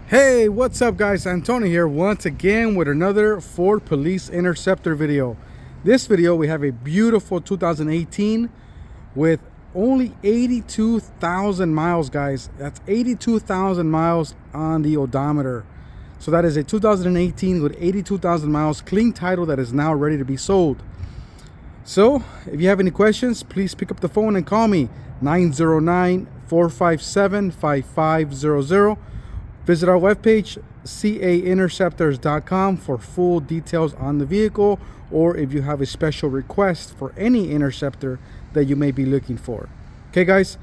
Hey, what's up guys? Antonio here once again with another Ford Police Interceptor video. This video we have a beautiful 2018 with only 82,000 miles, guys. That's 82,000 miles on the odometer. So that is a 2018 with 82,000 miles, clean title that is now ready to be sold. So if you have any questions, please pick up the phone and call me 909-457-5500. Visit our webpage, cainterceptors.com, for full details on the vehicle, or if you have a special request for any Interceptor that you may be looking for. Okay, guys,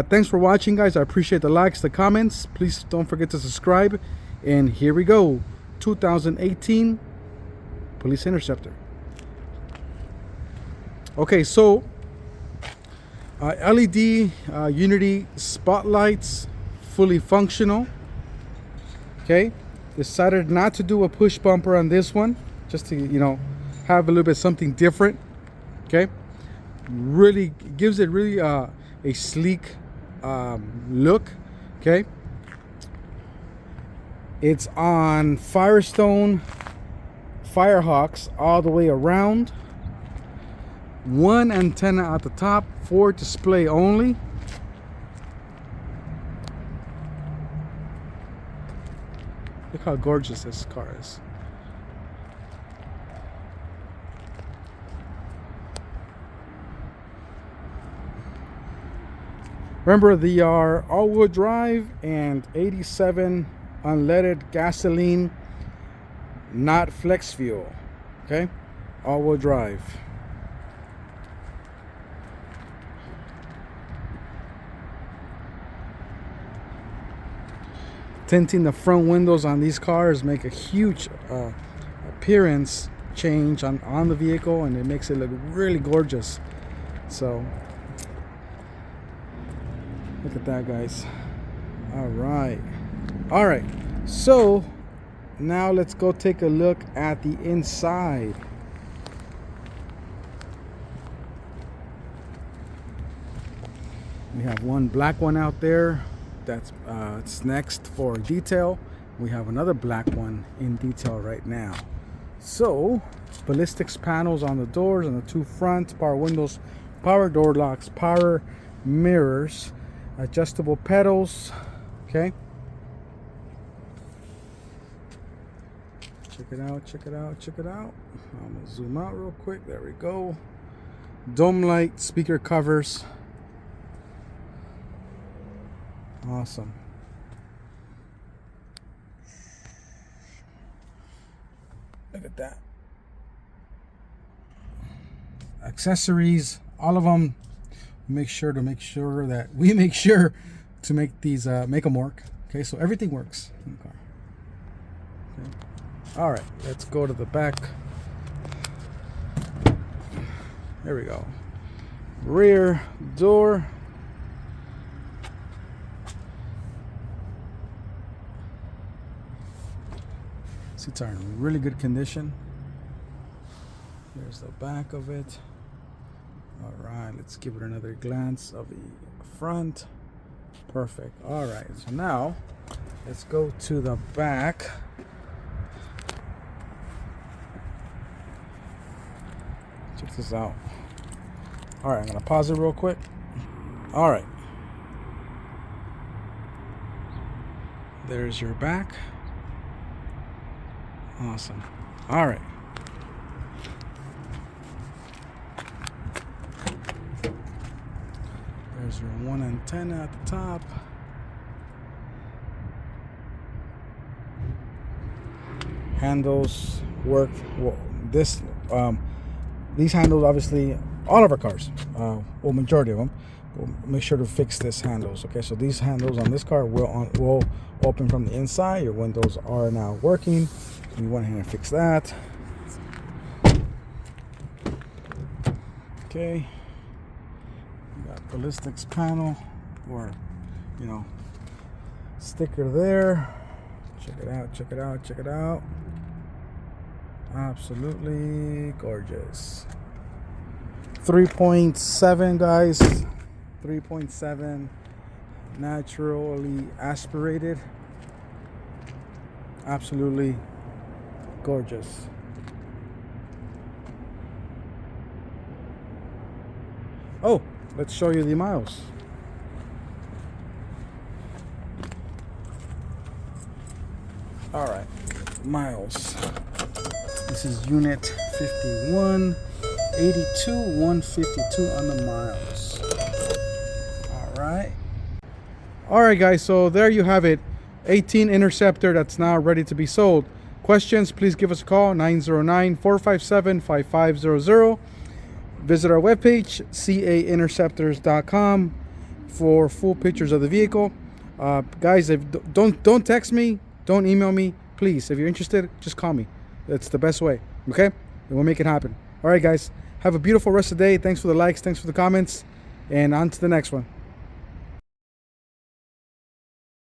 thanks for watching, guys. I appreciate the likes, the comments. Please don't forget to subscribe. And here we go, 2018 Police Interceptor. Okay, so LED unity spotlights, fully functional. Okay, decided not to do a push bumper on this one, just to, have a little bit something different. Okay, really gives it really a sleek look. Okay, it's on Firestone Firehawks all the way around. One antenna at the top for display only. Look how gorgeous this car is. Remember, they are all-wheel drive and 87 unleaded gasoline, not flex fuel. Okay, all-wheel drive. Tinting the front windows on these cars make a huge appearance change on the vehicle, and it makes it look really gorgeous. So look at that, guys. All right, so now let's go take a look at the inside. We have one black one out there that's it's next for detail. We have another black one in detail right now. So ballistics panels on the doors, on the two front, power windows, power door locks, power mirrors, adjustable pedals. Okay, check it out. I'm gonna zoom out real quick. There we go. Dome light, speaker covers. Awesome. Look at that. Accessories, all of them. Make sure to make these make them work. Okay, so everything works in the car. Okay. All right, let's go to the back. There we go. Rear door. Seats are in really good condition. There's the back of it. All right, let's give it another glance of the front. Perfect. All right, so now let's go to the back. Check this out. All right, I'm gonna pause it real quick. All right, there's your back. Awesome. All right. There's your one antenna at the top. Handles work. Well, these handles, obviously, all of our cars, well, majority of them, we'll make sure to fix these handles. Okay, so these handles on this car will open from the inside. Your windows are now working. You went ahead and fix that. Okay. You got ballistics panel, or sticker there. Check it out. Absolutely gorgeous. 3.7, guys. 3.7 naturally aspirated. Absolutely gorgeous. Oh, let's show you the miles. All right, miles. This is unit 51, 82, 152 on the miles. All right, guys, so there you have it. 18 Interceptor that's now ready to be sold. Questions, please give us a call, 909-457-5500. Visit our webpage, cainterceptors.com, for full pictures of the vehicle. Guys, don't text me, don't email me. Please, if you're interested, just call me. That's the best way, okay? And we'll make it happen. All right, guys, have a beautiful rest of the day. Thanks for the likes, thanks for the comments, and on to the next one.